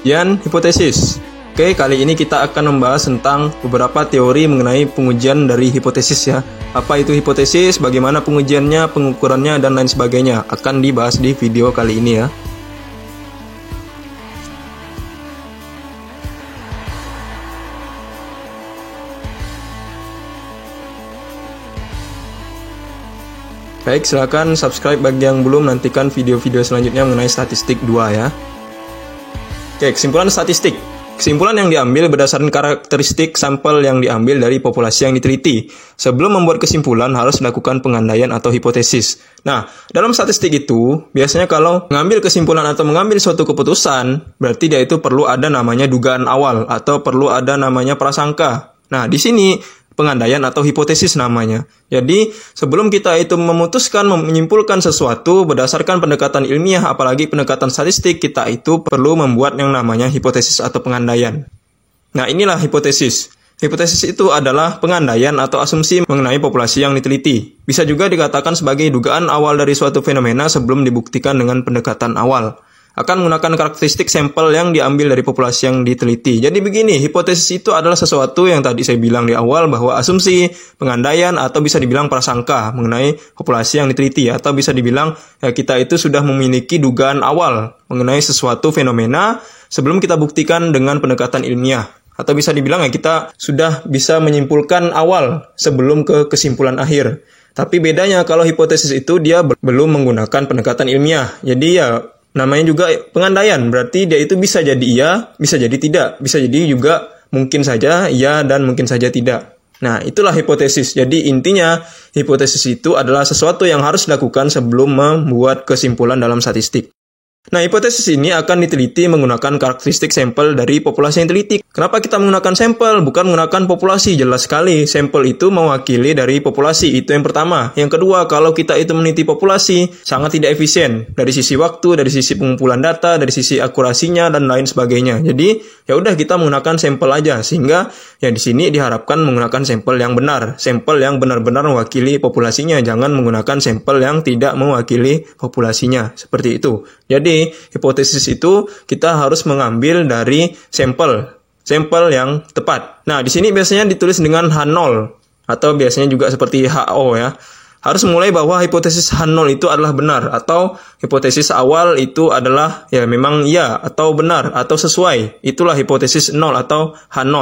Pengujian hipotesis. Oke, kali ini kita akan membahas tentang beberapa teori mengenai pengujian dari hipotesis ya. Apa itu hipotesis, bagaimana pengujiannya, pengukurannya, dan lain sebagainya. Akan dibahas di video kali ini ya. Baik, silakan subscribe bagi yang belum, nantikan video-video selanjutnya mengenai statistik 2 ya. Oke, kesimpulan statistik. Kesimpulan yang diambil berdasarkan karakteristik sampel yang diambil dari populasi yang diteliti. Sebelum membuat kesimpulan harus dilakukan pengandaian atau hipotesis. Nah, dalam statistik itu, biasanya kalau mengambil kesimpulan atau mengambil suatu keputusan, berarti dia itu perlu ada namanya dugaan awal atau perlu ada namanya prasangka. Nah, di sini pengandaian atau hipotesis namanya. Jadi, sebelum kita itu memutuskan, menyimpulkan sesuatu berdasarkan pendekatan ilmiah, apalagi pendekatan statistik, kita itu perlu membuat yang namanya hipotesis atau pengandaian. Nah, inilah hipotesis. Hipotesis itu adalah pengandaian atau asumsi mengenai populasi yang diteliti. Bisa juga dikatakan sebagai dugaan awal dari suatu fenomena sebelum dibuktikan dengan pendekatan awal. Akan menggunakan karakteristik sampel yang diambil dari populasi yang diteliti. Jadi begini, hipotesis itu adalah sesuatu yang tadi saya bilang di awal bahwa asumsi, pengandaian, atau bisa dibilang prasangka mengenai populasi yang diteliti. Atau bisa dibilang ya, kita itu sudah memiliki dugaan awal mengenai sesuatu fenomena sebelum kita buktikan dengan pendekatan ilmiah. Atau bisa dibilang ya, kita sudah bisa menyimpulkan awal sebelum ke kesimpulan akhir. Tapi bedanya kalau hipotesis itu dia belum menggunakan pendekatan ilmiah. Jadi ya, namanya juga pengandaian, berarti dia itu bisa jadi iya, bisa jadi tidak, bisa jadi juga mungkin saja iya dan mungkin saja tidak. Nah, itulah hipotesis. Jadi intinya, hipotesis itu adalah sesuatu yang harus dilakukan sebelum membuat kesimpulan dalam statistik. Nah, hipotesis ini akan diteliti menggunakan karakteristik sampel dari populasi yang diteliti. Kenapa kita menggunakan sampel, bukan menggunakan populasi? Jelas sekali, sampel itu mewakili dari populasi, itu yang pertama. Yang kedua, kalau kita itu meneliti populasi, sangat tidak efisien. Dari sisi waktu, dari sisi pengumpulan data, dari sisi akurasinya, dan lain sebagainya. Jadi, ya udah kita menggunakan sampel aja. Sehingga, ya di sini diharapkan menggunakan sampel yang benar. Sampel yang benar-benar mewakili populasinya. Jangan menggunakan sampel yang tidak mewakili populasinya. Seperti itu. Jadi, hipotesis itu kita harus mengambil dari sampel yang tepat. Nah, di sini biasanya ditulis dengan H0 atau biasanya juga seperti HO ya. Harus mulai bahwa hipotesis H0 itu adalah benar atau hipotesis awal itu adalah ya memang iya atau benar atau sesuai. Itulah hipotesis 0 atau H0.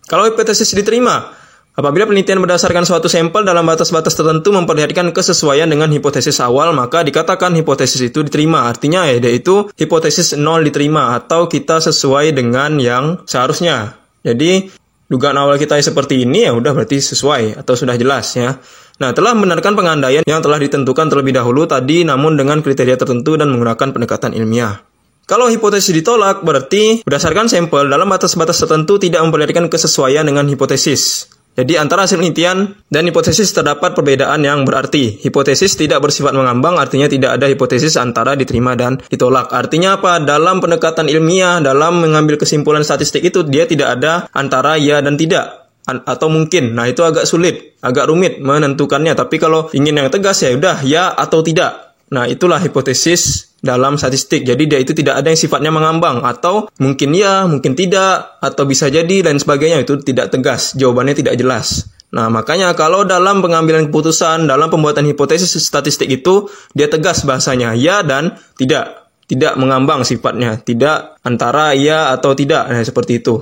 Kalau hipotesis diterima, apabila penelitian berdasarkan suatu sampel dalam batas-batas tertentu memperlihatkan kesesuaian dengan hipotesis awal, maka dikatakan hipotesis itu diterima. Artinya ya, yaitu hipotesis 0 diterima atau kita sesuai dengan yang seharusnya. Jadi, dugaan awal kita seperti ini ya udah berarti sesuai atau sudah jelas ya. Nah, telah membenarkan pengandaian yang telah ditentukan terlebih dahulu tadi namun dengan kriteria tertentu dan menggunakan pendekatan ilmiah. Kalau hipotesis ditolak, berarti berdasarkan sampel dalam batas-batas tertentu tidak memperlihatkan kesesuaian dengan hipotesis. Jadi antara hasil penelitian dan hipotesis terdapat perbedaan yang berarti. Hipotesis tidak bersifat mengambang, artinya tidak ada hipotesis antara diterima dan ditolak. Artinya apa? Dalam pendekatan ilmiah, dalam mengambil kesimpulan statistik itu, dia tidak ada antara ya dan tidak. Atau mungkin. Nah, itu agak sulit, agak rumit menentukannya. Tapi kalau ingin yang tegas ya udah ya atau tidak. Nah, itulah hipotesis dalam statistik. Jadi dia itu tidak ada yang sifatnya mengambang atau mungkin ya, mungkin tidak, atau bisa jadi dan sebagainya. Itu tidak tegas, jawabannya tidak jelas. Nah, makanya kalau dalam pengambilan keputusan, dalam pembuatan hipotesis statistik itu dia tegas bahasanya ya dan tidak. Tidak mengambang sifatnya, tidak antara ya atau tidak. Nah, seperti itu.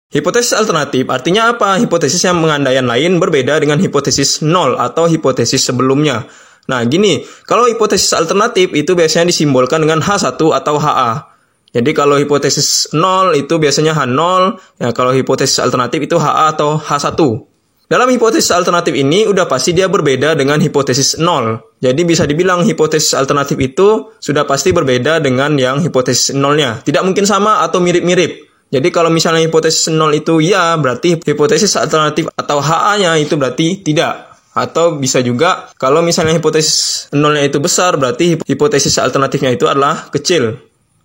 Hipotesis alternatif artinya apa? Hipotesis yang pengandaian lain berbeda dengan hipotesis 0 atau hipotesis sebelumnya. Nah, gini, kalau hipotesis alternatif itu biasanya disimbolkan dengan H1 atau HA. Jadi kalau hipotesis 0 itu biasanya H0, ya kalau hipotesis alternatif itu HA atau H1. Dalam hipotesis alternatif ini udah pasti dia berbeda dengan hipotesis 0. Jadi bisa dibilang hipotesis alternatif itu sudah pasti berbeda dengan yang hipotesis 0-nya. Tidak mungkin sama atau mirip-mirip. Jadi kalau misalnya hipotesis 0 itu ya, berarti hipotesis alternatif atau HA-nya itu berarti tidak. Atau bisa juga, kalau misalnya hipotesis 0-nya itu besar, berarti hipotesis alternatifnya itu adalah kecil.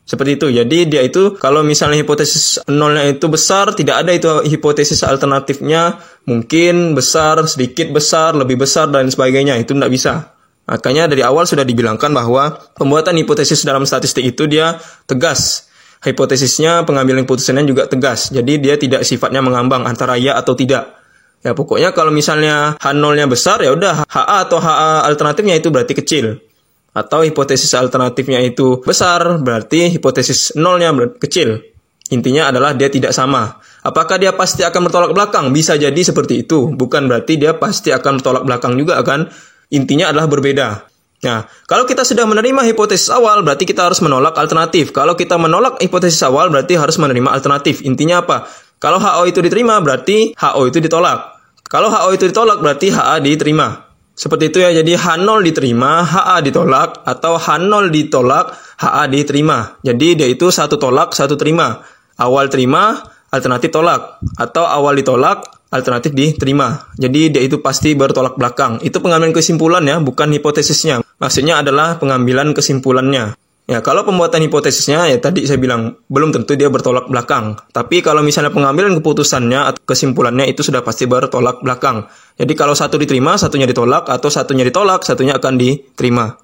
Seperti itu. Jadi dia itu, kalau misalnya hipotesis 0-nya itu besar, tidak ada itu hipotesis alternatifnya mungkin besar, sedikit besar, lebih besar, dan sebagainya. Itu tidak bisa. Makanya dari awal sudah dibilangkan bahwa pembuatan hipotesis dalam statistik itu dia tegas. hipotesisnya pengambilan keputusannya juga tegas. Jadi dia tidak sifatnya mengambang antara ya atau tidak. Ya pokoknya kalau misalnya H0-nya besar, ya udah HA atau HA alternatifnya itu berarti kecil. Atau hipotesis alternatifnya itu besar, berarti hipotesis nolnya kecil. Intinya adalah dia tidak sama. Apakah dia pasti akan bertolak belakang? Bisa jadi seperti itu. Bukan berarti dia pasti akan bertolak belakang juga kan. Intinya adalah berbeda. Nah, kalau kita sudah menerima hipotesis awal, berarti kita harus menolak alternatif. Kalau kita menolak hipotesis awal, berarti harus menerima alternatif. Intinya apa? Kalau HO itu diterima, berarti HO itu ditolak. Kalau HO itu ditolak, berarti HA diterima. Seperti itu ya, jadi H0 diterima, HA ditolak, atau H0 ditolak, HA diterima. Jadi dia itu satu tolak, satu terima. Awal terima, alternatif tolak. Atau awal ditolak, alternatif diterima. Jadi dia itu pasti bertolak belakang. Itu pengambilan kesimpulan ya, bukan hipotesisnya. Maksudnya adalah pengambilan kesimpulannya. Ya, kalau pembuatan hipotesisnya, ya tadi saya bilang, belum tentu dia bertolak belakang. Tapi kalau misalnya pengambilan keputusannya atau kesimpulannya itu sudah pasti bertolak belakang. Jadi kalau satu diterima, satunya ditolak, atau satunya ditolak, satunya akan diterima.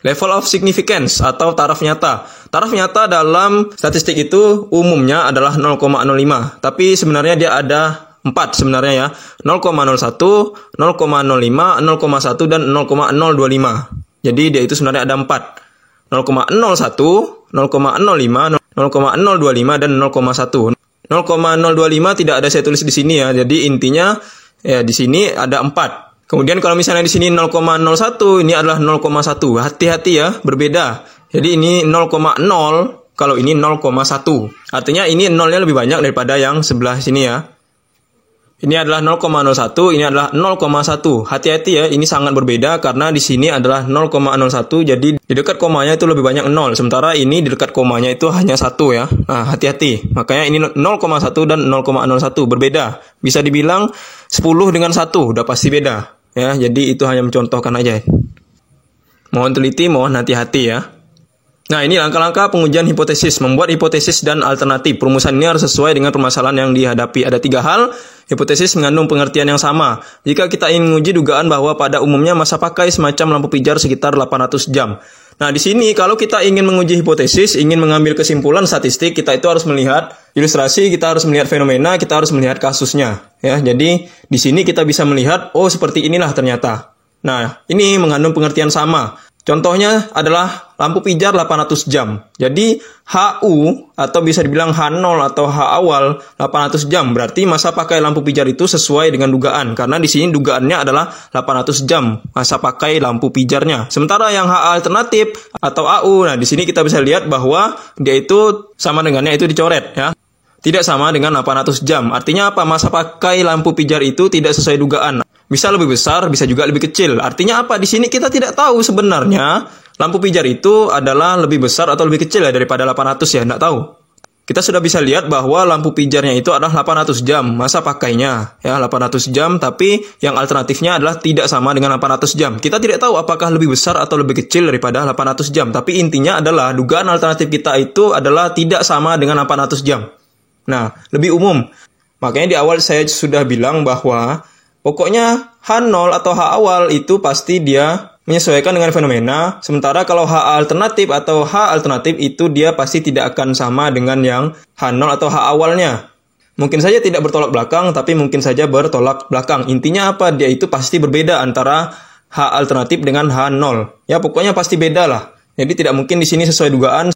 Level of significance atau taraf nyata. Taraf nyata dalam statistik itu umumnya adalah 0,05. Tapi sebenarnya dia ada 4 sebenarnya ya. 0,01, 0,05, 0,1, dan 0,025. Jadi dia itu sebenarnya ada 4. 0,01, 0,05, 0,025, dan 0,1. 0,025 tidak ada saya tulis di sini ya. Jadi intinya ya di sini ada 4. Kemudian kalau misalnya di sini 0,01, ini adalah 0,1. Hati-hati ya, berbeda. Jadi ini 0,0, kalau ini 0,1. Artinya ini nolnya lebih banyak daripada yang sebelah sini ya. Ini adalah 0,01, ini adalah 0,1. Hati-hati ya, ini sangat berbeda karena di sini adalah 0,01, jadi di dekat komanya itu lebih banyak 0. Sementara ini di dekat komanya itu hanya 1 ya. Nah, hati-hati. Makanya ini 0,1 dan 0,01 berbeda. Bisa dibilang 10 dengan 1 udah pasti beda. Ya, jadi itu hanya mencontohkan aja. Mohon teliti, mohon hati-hati ya. Nah, ini langkah-langkah pengujian hipotesis. Membuat hipotesis dan alternatif. Perumusan ini harus sesuai dengan permasalahan yang dihadapi. Ada 3 hal. Hipotesis mengandung pengertian yang sama. Jika kita ingin menguji dugaan bahwa pada umumnya masa pakai semacam lampu pijar sekitar 800 jam. Nah, di sini kalau kita ingin menguji hipotesis, ingin mengambil kesimpulan statistik, kita itu harus melihat ilustrasi, kita harus melihat fenomena, kita harus melihat kasusnya. Ya, jadi di sini kita bisa melihat, oh seperti inilah ternyata. Nah, ini mengandung pengertian sama. Contohnya adalah lampu pijar 800 jam. Jadi HU atau bisa dibilang H0 atau H awal 800 jam. Berarti masa pakai lampu pijar itu sesuai dengan dugaan. Karena di sini dugaannya adalah 800 jam masa pakai lampu pijarnya. Sementara yang H alternatif atau AU, nah di sini kita bisa lihat bahwa dia itu sama dengannya itu dicoret ya. Tidak sama dengan 800 jam. Artinya apa? Masa pakai lampu pijar itu tidak sesuai dugaan. Bisa lebih besar, bisa juga lebih kecil. Artinya apa? Di sini kita tidak tahu sebenarnya lampu pijar itu adalah lebih besar atau lebih kecil ya daripada 800 ya, tidak tahu. Kita sudah bisa lihat bahwa lampu pijarnya itu adalah 800 jam masa pakainya. Ya, 800 jam, tapi yang alternatifnya adalah tidak sama dengan 800 jam. Kita tidak tahu apakah lebih besar atau lebih kecil daripada 800 jam. Tapi intinya adalah dugaan alternatif kita itu adalah tidak sama dengan 800 jam. Nah, lebih umum. Makanya di awal saya sudah bilang bahwa pokoknya H0 atau H awal itu pasti dia menyesuaikan dengan fenomena. Sementara kalau H alternatif atau H alternatif itu dia pasti tidak akan sama dengan yang H0 atau H awalnya. Mungkin saja tidak bertolak belakang, tapi mungkin saja bertolak belakang. Intinya apa? Dia itu pasti berbeda antara H alternatif dengan H0. Ya, pokoknya pasti beda lah. Jadi tidak mungkin di sini sesuai dugaan.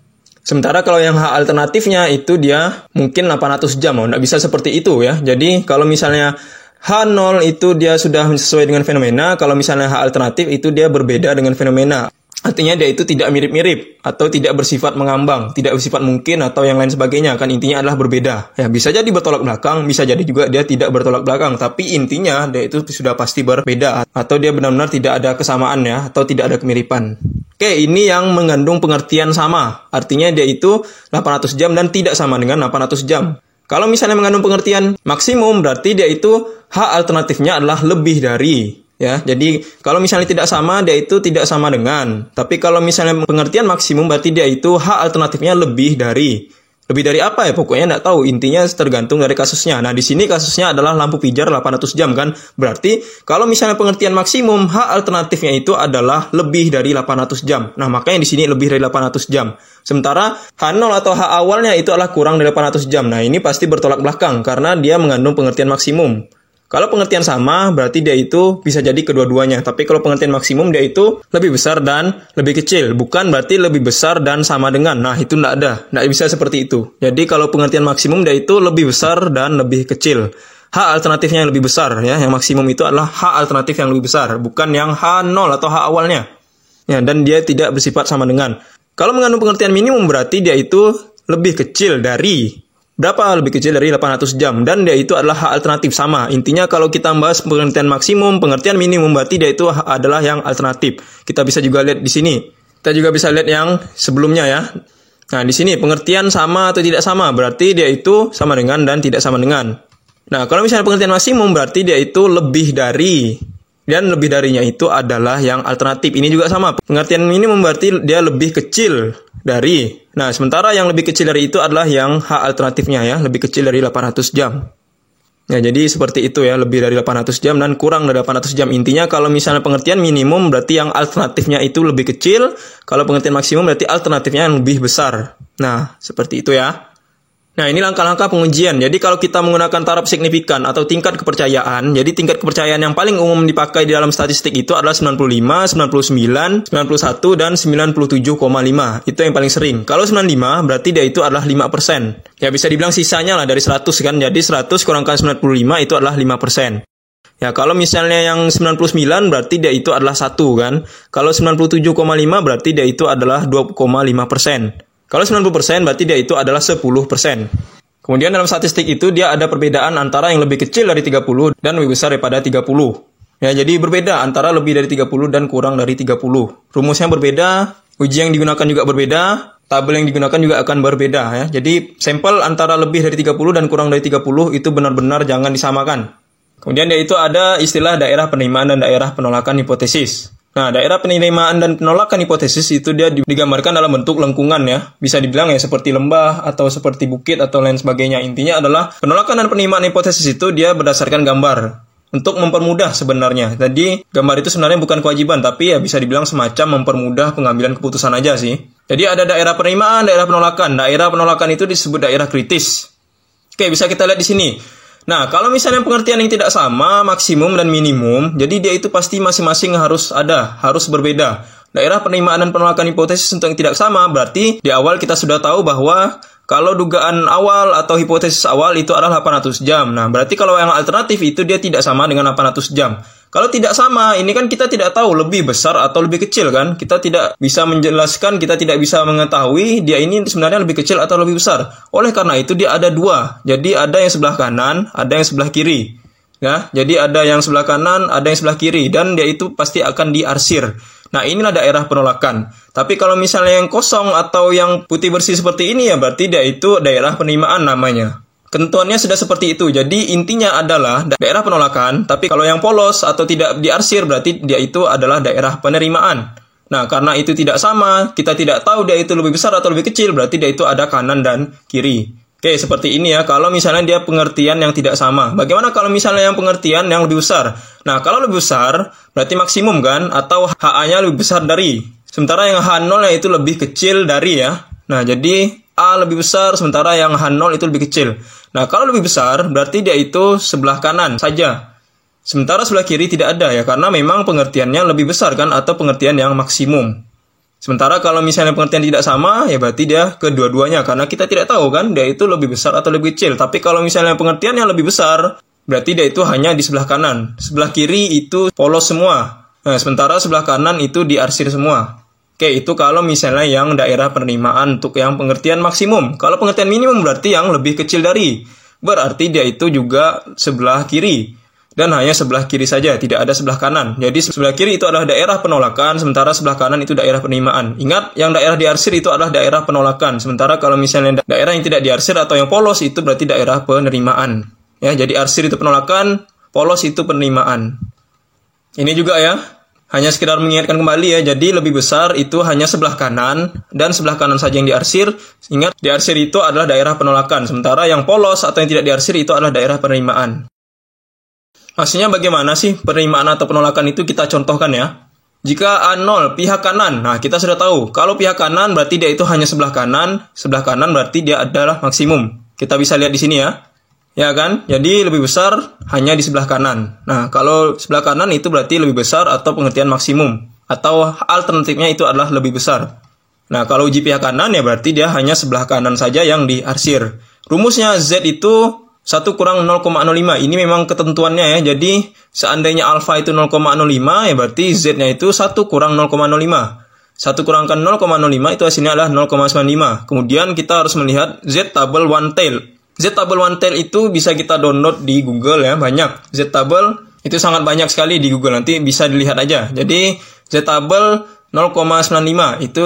Sementara kalau yang H alternatifnya itu dia mungkin 800 jam. Nggak bisa seperti itu ya. Jadi kalau misalnya H0 itu dia sudah sesuai dengan fenomena. Kalau misalnya H alternatif itu dia berbeda dengan fenomena. Artinya dia itu tidak mirip-mirip atau tidak bersifat mengambang, tidak bersifat mungkin atau yang lain sebagainya. Kan intinya adalah berbeda. Ya, bisa jadi bertolak belakang, bisa jadi juga dia tidak bertolak belakang. Tapi intinya dia itu sudah pasti berbeda atau dia benar-benar tidak ada kesamaan ya, atau tidak ada kemiripan. Oke, ini yang mengandung pengertian sama. Artinya dia itu 800 jam dan tidak sama dengan 800 jam. Kalau misalnya mengandung pengertian maksimum, berarti dia itu H alternatifnya adalah lebih dari. Ya, jadi kalau misalnya tidak sama, dia itu tidak sama dengan. Tapi kalau misalnya pengertian maksimum, berarti dia itu H alternatifnya lebih dari. Lebih dari apa ya? Pokoknya nggak tahu. Intinya tergantung dari kasusnya. Nah, di sini kasusnya adalah lampu pijar 800 jam kan. Berarti kalau misalnya pengertian maksimum, H alternatifnya itu adalah lebih dari 800 jam. Nah, makanya di sini lebih dari 800 jam. Sementara H0 atau H awalnya itu adalah kurang dari 800 jam. Nah, ini pasti bertolak belakang karena dia mengandung pengertian maksimum. Kalau pengertian sama, berarti dia itu bisa jadi kedua-duanya. Tapi kalau pengertian maksimum, dia itu lebih besar dan lebih kecil. Bukan berarti lebih besar dan sama dengan. Nah, itu nggak ada. Nggak bisa seperti itu. Jadi kalau pengertian maksimum, dia itu lebih besar dan lebih kecil. H alternatifnya yang lebih besar. Ya, yang maksimum itu adalah H alternatif yang lebih besar. Bukan yang H0 atau H awalnya. Ya, dan dia tidak bersifat sama dengan. Kalau mengandung pengertian minimum, berarti dia itu lebih kecil dari... Berapa lebih kecil dari 800 jam? Dan dia itu adalah H alternatif sama. Intinya kalau kita bahas pengertian maksimum, pengertian minimum, berarti dia itu adalah yang alternatif. Kita bisa juga lihat di sini. Kita juga bisa lihat yang sebelumnya ya. Nah, di sini pengertian sama atau tidak sama, berarti dia itu sama dengan dan tidak sama dengan. Nah, kalau misalnya pengertian maksimum, berarti dia itu lebih dari. Dan lebih darinya itu adalah yang alternatif. Ini juga sama. Pengertian minimum berarti dia lebih kecil dari. Nah, sementara yang lebih kecil dari itu adalah yang H alternatifnya ya. Lebih kecil dari 800 jam. Ya, jadi seperti itu ya. Lebih dari 800 jam dan kurang dari 800 jam. Intinya kalau misalnya pengertian minimum berarti yang alternatifnya itu lebih kecil. Kalau pengertian maksimum berarti alternatifnya yang lebih besar. Nah, seperti itu ya. Nah, ini langkah-langkah pengujian. Jadi kalau kita menggunakan taraf signifikan atau tingkat kepercayaan, jadi tingkat kepercayaan yang paling umum dipakai di dalam statistik itu adalah 95, 99, 91, dan 97,5. Itu yang paling sering. Kalau 95, berarti dia itu adalah 5%. Ya, bisa dibilang sisanya lah dari 100 kan. Jadi 100 kurangkan 95 itu adalah 5%. Ya, kalau misalnya yang 99 berarti dia itu adalah 1 kan. Kalau 97,5 berarti dia itu adalah 2,5%. Kalau 90% berarti dia itu adalah 10%. Kemudian dalam statistik itu dia ada perbedaan antara yang lebih kecil dari 30 dan lebih besar daripada 30. Ya, jadi berbeda antara lebih dari 30 dan kurang dari 30. Rumusnya berbeda, uji yang digunakan juga berbeda, tabel yang digunakan juga akan berbeda ya. Jadi sampel antara lebih dari 30 dan kurang dari 30 itu benar-benar jangan disamakan. Kemudian dia itu ada istilah daerah penerimaan dan daerah penolakan hipotesis. Nah, daerah penerimaan dan penolakan hipotesis itu dia digambarkan dalam bentuk lengkungan ya. Bisa dibilang ya seperti lembah atau seperti bukit atau lain sebagainya. Intinya adalah penolakan dan penerimaan hipotesis itu dia berdasarkan gambar. Untuk mempermudah sebenarnya. Jadi, gambar itu sebenarnya bukan kewajiban, tapi ya bisa dibilang semacam mempermudah pengambilan keputusan aja sih. Jadi ada daerah penerimaan, daerah penolakan. Daerah penolakan itu disebut daerah kritis. Oke, bisa kita lihat di sini. Nah, kalau misalnya pengertian yang tidak sama, maksimum dan minimum, jadi dia itu pasti masing-masing harus berbeda. Daerah penerimaan dan penolakan hipotesis untuk yang tidak sama, berarti di awal kita sudah tahu bahwa kalau dugaan awal atau hipotesis awal itu adalah 800 jam. Nah, berarti kalau yang alternatif itu dia tidak sama dengan 800 jam. Kalau tidak sama, ini kan kita tidak tahu lebih besar atau lebih kecil kan? Kita tidak bisa menjelaskan, kita tidak bisa mengetahui dia ini sebenarnya lebih kecil atau lebih besar. Oleh karena itu dia ada dua. Jadi ada yang sebelah kanan, ada yang sebelah kiri. Ya, jadi ada yang sebelah kanan, ada yang sebelah kiri. Dan dia itu pasti akan diarsir. Nah, inilah daerah penolakan. Tapi kalau misalnya yang kosong atau yang putih bersih seperti ini ya berarti dia itu daerah penerimaan namanya. Ketentuannya sudah seperti itu. Jadi intinya adalah daerah penolakan, tapi kalau yang polos atau tidak diarsir berarti dia itu adalah daerah penerimaan. Nah, karena itu tidak sama, kita tidak tahu dia itu lebih besar atau lebih kecil, berarti dia itu ada kanan dan kiri. Oke, seperti ini ya, kalau misalnya dia pengertian yang tidak sama. Bagaimana kalau misalnya yang pengertian yang lebih besar? Nah, kalau lebih besar, berarti maksimum kan? Atau HA-nya lebih besar dari. Sementara yang H0-nya itu lebih kecil dari ya. Nah, jadi A lebih besar, sementara yang H0 itu lebih kecil. Nah, kalau lebih besar, berarti dia itu sebelah kanan saja. Sementara sebelah kiri tidak ada ya, karena memang pengertiannya lebih besar kan, atau pengertian yang maksimum. Sementara kalau misalnya pengertian tidak sama, ya berarti dia kedua-duanya, karena kita tidak tahu kan, dia itu lebih besar atau lebih kecil. Tapi kalau misalnya pengertian yang lebih besar, berarti dia itu hanya di sebelah kanan. Sebelah kiri itu polos semua. Nah, sementara sebelah kanan itu diarsir semua. Oke, itu kalau misalnya yang daerah penerimaan untuk yang pengertian maksimum. Kalau pengertian minimum berarti yang lebih kecil dari. Berarti dia itu juga sebelah kiri. Dan hanya sebelah kiri saja, tidak ada sebelah kanan. Jadi sebelah kiri itu adalah daerah penolakan, sementara sebelah kanan itu daerah penerimaan. Ingat, yang daerah diarsir itu adalah daerah penolakan. Sementara kalau misalnya daerah yang tidak diarsir atau yang polos itu berarti daerah penerimaan. Ya, jadi arsir itu penolakan, polos itu penerimaan. Ini juga ya. Hanya sekedar mengingatkan kembali ya, jadi lebih besar itu hanya sebelah kanan, dan sebelah kanan saja yang diarsir. Ingat, diarsir itu adalah daerah penolakan, sementara yang polos atau yang tidak diarsir itu adalah daerah penerimaan. Maksudnya bagaimana sih penerimaan atau penolakan itu kita contohkan ya. Jika A0 pihak kanan, nah kita sudah tahu, kalau pihak kanan berarti dia itu hanya sebelah kanan berarti dia adalah maksimum. Kita bisa lihat di sini ya. Ya kan? Jadi lebih besar hanya di sebelah kanan. Nah, kalau sebelah kanan itu berarti lebih besar atau pengertian maksimum. Atau alternatifnya itu adalah lebih besar. Nah, kalau uji pihak kanan ya berarti dia hanya sebelah kanan saja yang diarsir. Rumusnya Z itu 1 kurang 0,05. Ini memang ketentuannya ya. Jadi, seandainya alfa itu 0,05 ya berarti Z-nya itu 1 kurang 0,05. 1 kurangkan 0,05 itu hasilnya adalah 0,95. Kemudian kita harus melihat Z-table one tail. Z-table one tail itu bisa kita download di Google ya, banyak. Z-table itu sangat banyak sekali di Google, nanti bisa dilihat aja. Jadi Z-table 0,95 itu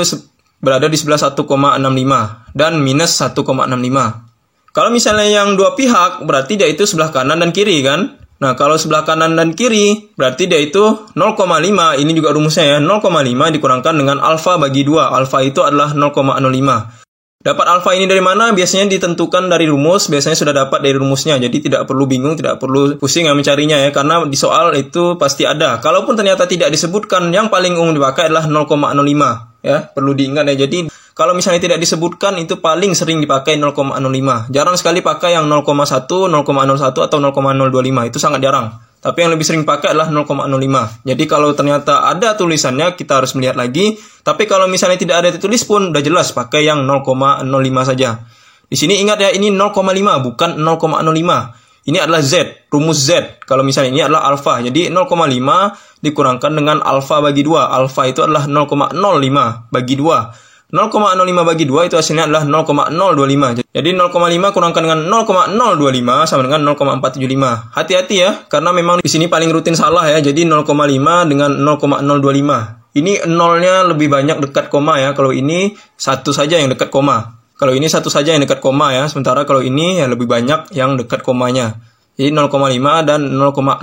berada di sebelah 1,65 dan minus 1,65. Kalau misalnya yang dua pihak berarti dia itu sebelah kanan dan kiri kan. Nah, kalau sebelah kanan dan kiri berarti dia itu 0,5. Ini juga rumusnya ya, 0,5 dikurangkan dengan alfa bagi 2. Alfa itu adalah 0,05. Dapat alfa ini dari mana? Biasanya ditentukan dari rumus, biasanya sudah dapat dari rumusnya. Jadi tidak perlu bingung, tidak perlu pusing mencarinya ya, karena di soal itu pasti ada. Kalaupun ternyata tidak disebutkan, yang paling umum dipakai adalah 0,05 ya, perlu diingat ya. Jadi kalau misalnya tidak disebutkan itu paling sering dipakai 0,05. Jarang sekali pakai yang 0,1, 0,01 atau 0,025. Itu sangat jarang. Tapi yang lebih sering pakai adalah 0,05. Jadi kalau ternyata ada tulisannya, kita harus melihat lagi. Tapi kalau misalnya tidak ada ditulis pun, udah jelas pakai yang 0,05 saja. Di sini ingat ya, ini 0,5 bukan 0,05. Ini adalah Z, rumus Z. Kalau misalnya ini adalah alfa. Jadi 0,5 dikurangkan dengan alfa bagi 2. Alfa itu adalah 0,05 bagi 2. 0,05 bagi 2 itu hasilnya adalah 0,025. Jadi 0,5 kurangkan dengan 0,025 sama dengan 0,475. Hati-hati ya, karena memang di sini paling rutin salah ya. Jadi 0,5 dengan 0,025. Ini nolnya lebih banyak dekat koma ya. Kalau ini satu saja yang dekat koma. Kalau ini satu saja yang dekat koma ya. Sementara kalau ini ya lebih banyak yang dekat komanya. Jadi 0,5 dan 0,025.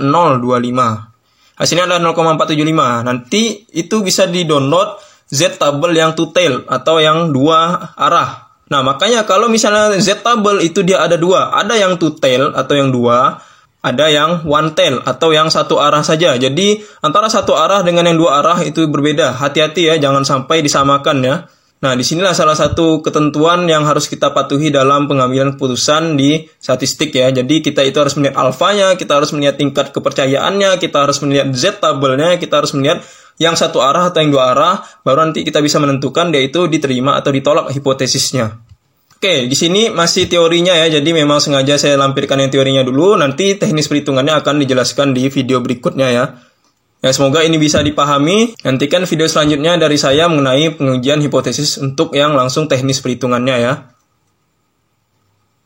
Hasilnya adalah 0,475. Nanti itu bisa di-download Z-table yang two tail atau yang dua arah. Nah, makanya kalau misalnya Z-table itu dia ada dua. Ada yang two tail atau yang dua. Ada yang one tail atau yang satu arah saja. Jadi, antara satu arah dengan yang dua arah itu berbeda. Hati-hati ya, jangan sampai disamakan ya. Nah, disinilah salah satu ketentuan yang harus kita patuhi dalam pengambilan keputusan di statistik ya. Jadi, kita itu harus melihat alfanya, kita harus melihat tingkat kepercayaannya, kita harus melihat Z-table-nya, kita harus melihat yang satu arah atau yang dua arah, baru nanti kita bisa menentukan dia itu diterima atau ditolak hipotesisnya. Oke, di sini masih teorinya ya, jadi memang sengaja saya lampirkan yang teorinya dulu, nanti teknis perhitungannya akan dijelaskan di video berikutnya ya. Ya, semoga ini bisa dipahami. Nantikan video selanjutnya dari saya mengenai pengujian hipotesis untuk yang langsung teknis perhitungannya ya.